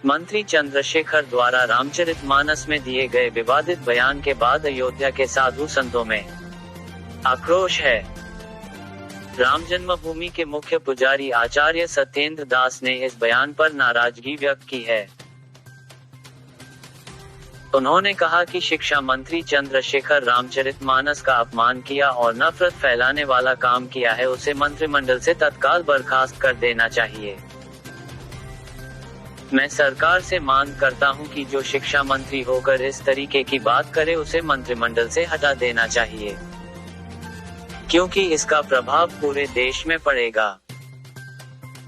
मंत्री चंद्रशेखर द्वारा रामचरितमानस में दिए गए विवादित बयान के बाद अयोध्या के साधु संतों में आक्रोश है। राम जन्मभूमि के मुख्य पुजारी आचार्य सत्येंद्र दास ने इस बयान पर नाराजगी व्यक्त की है। उन्होंने कहा कि शिक्षा मंत्री चंद्रशेखर रामचरितमानस का अपमान किया और नफरत फैलाने वाला काम किया है, उसे मंत्रिमंडल से तत्काल बर्खास्त कर देना चाहिए। मैं सरकार से मांग करता हूं कि जो शिक्षा मंत्री होकर इस तरीके की बात करे उसे मंत्रिमंडल से हटा देना चाहिए, क्योंकि इसका प्रभाव पूरे देश में पड़ेगा।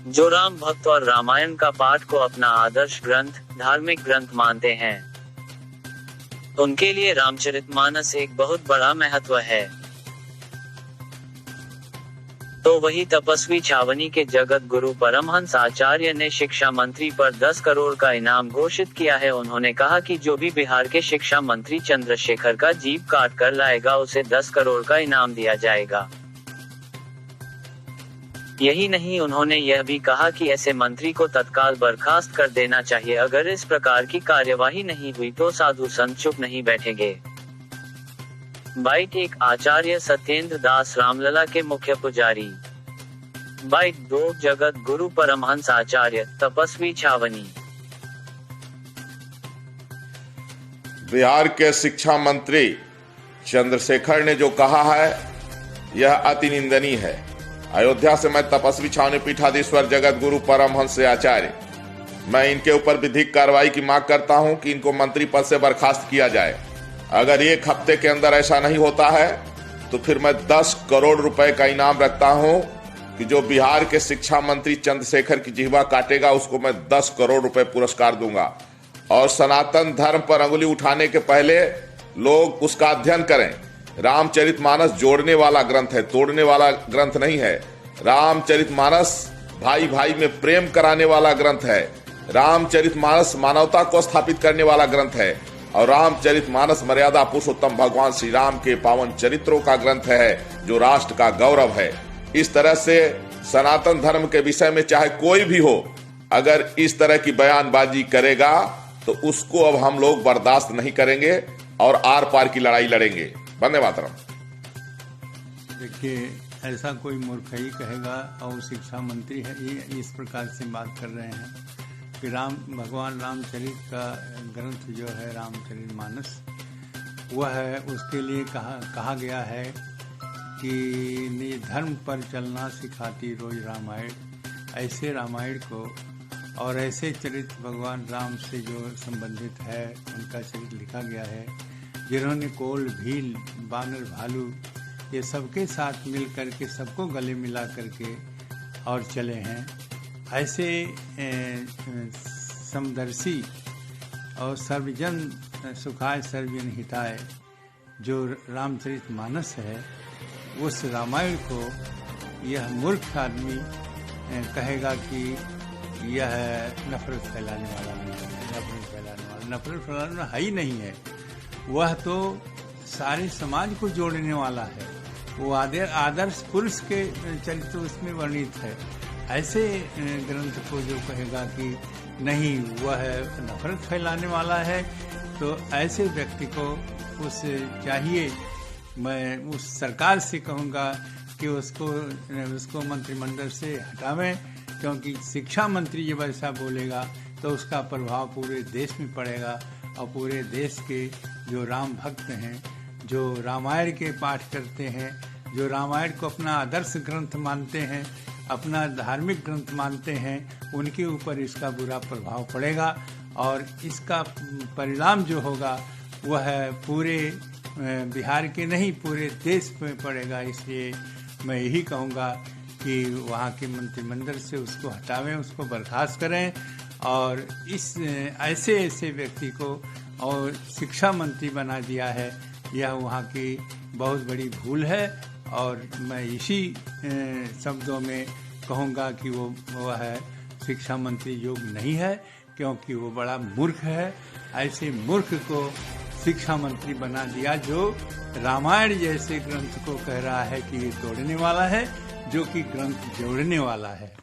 जो राम भक्त और रामायण का पाठ को अपना आदर्श ग्रंथ, धार्मिक ग्रंथ मानते हैं, उनके लिए रामचरितमानस एक बहुत बड़ा महत्व है। तो वही तपस्वी छावनी के जगत गुरु परमहंस आचार्य ने शिक्षा मंत्री पर 10 करोड़ का इनाम घोषित किया है। उन्होंने कहा कि जो भी बिहार के शिक्षा मंत्री चंद्रशेखर का जीभ काट कर लाएगा उसे 10 करोड़ का इनाम दिया जाएगा। यही नहीं, उन्होंने यह भी कहा कि ऐसे मंत्री को तत्काल बर्खास्त कर देना चाहिए। अगर इस प्रकार की कार्यवाही नहीं हुई तो साधु संत चुप नहीं बैठेंगे। बाइट 1 आचार्य सत्येंद्र दास रामलला के मुख्य पुजारी। बाइट 2 जगत गुरु परमहंस आचार्य, तपस्वी छावनी। बिहार के शिक्षा मंत्री चंद्रशेखर ने जो कहा है यह अति निंदनीय है। अयोध्या से मैं तपस्वी छावनी पीठाधीश्वर जगत गुरु परमहंस आचार्य, मैं इनके ऊपर विधिक कार्रवाई की मांग करता हूं कि इनको मंत्री पद से बर्खास्त किया जाए। अगर 1 हफ्ते के अंदर ऐसा नहीं होता है तो फिर मैं 10 करोड़ रुपए का इनाम रखता हूं कि जो बिहार के शिक्षा मंत्री चंद्रशेखर की जिह्वा काटेगा उसको मैं 10 करोड़ रुपए पुरस्कार दूंगा। और सनातन धर्म पर अंगुली उठाने के पहले लोग उसका अध्ययन करें। रामचरितमानस जोड़ने वाला ग्रंथ है, तोड़ने वाला ग्रंथ नहीं है। रामचरितमानस भाई भाई में प्रेम कराने वाला ग्रंथ है। रामचरितमानस मानवता को स्थापित करने वाला ग्रंथ है और रामचरितमानस मर्यादा पुरुषोत्तम भगवान श्री राम के पावन चरित्रों का ग्रंथ है जो राष्ट्र का गौरव है। इस तरह से सनातन धर्म के विषय में चाहे कोई भी हो, अगर इस तरह की बयानबाजी करेगा तो उसको अब हम लोग बर्दाश्त नहीं करेंगे और आर पार की लड़ाई लड़ेंगे। वंदे मातरम। देखिए, ऐसा कोई मूर्ख ही कहेगा और शिक्षा मंत्री है ये इस प्रकार से बात कर रहे हैं कि भगवान रामचरित का ग्रंथ जो है रामचरितमानस वह है, उसके लिए कहा गया है कि धर्म पर चलना सिखाती रोज रामायण। ऐसे रामायण को और ऐसे चरित्र भगवान राम से जो संबंधित है उनका चरित्र लिखा गया है, जिन्होंने कोल, भील, बानर, भालू ये सबके साथ मिल करके सबको गले मिला करके और चले हैं। ऐसे समदर्शी और सर्वजन सुखाय सर्वजन हिताय जो रामचरितमानस है, उस रामायण को यह मूर्ख आदमी कहेगा कि यह नफरत फैलाने वाला नहीं है। नफरत फैलाने है ही नहीं है। वह तो सारे समाज को जोड़ने वाला है। वो आदर्श पुरुष के चरित्र उसमें वर्णित है। ऐसे ग्रंथ को जो कहेगा कि नहीं वह नफरत फैलाने वाला है, तो ऐसे व्यक्ति को चाहिए, मैं उस सरकार से कहूँगा कि उसको मंत्रिमंडल से हटावें, क्योंकि शिक्षा मंत्री जब ऐसा बोलेगा तो उसका प्रभाव पूरे देश में पड़ेगा और पूरे देश के जो राम भक्त हैं, जो रामायण के पाठ करते हैं, जो रामायण को अपना आदर्श ग्रंथ मानते हैं, अपना धार्मिक ग्रंथ मानते हैं, उनके ऊपर इसका बुरा प्रभाव पड़ेगा और इसका परिणाम जो होगा वह पूरे बिहार के नहीं पूरे देश में पड़ेगा। इसलिए मैं यही कहूँगा कि वहाँ के मंत्रिमंडल से उसको हटावें, उसको बर्खास्त करें और इस ऐसे व्यक्ति को और शिक्षा मंत्री बना दिया है, यह वहाँ की बहुत बड़ी भूल है। और मैं इसी शब्दों में कहूँगा कि वह शिक्षा मंत्री योग्य नहीं है, क्योंकि वो बड़ा मूर्ख है। ऐसे मूर्ख को शिक्षा मंत्री बना दिया जो रामायण जैसे ग्रंथ को कह रहा है कि ये तोड़ने वाला है, जो कि ग्रंथ जोड़ने वाला है।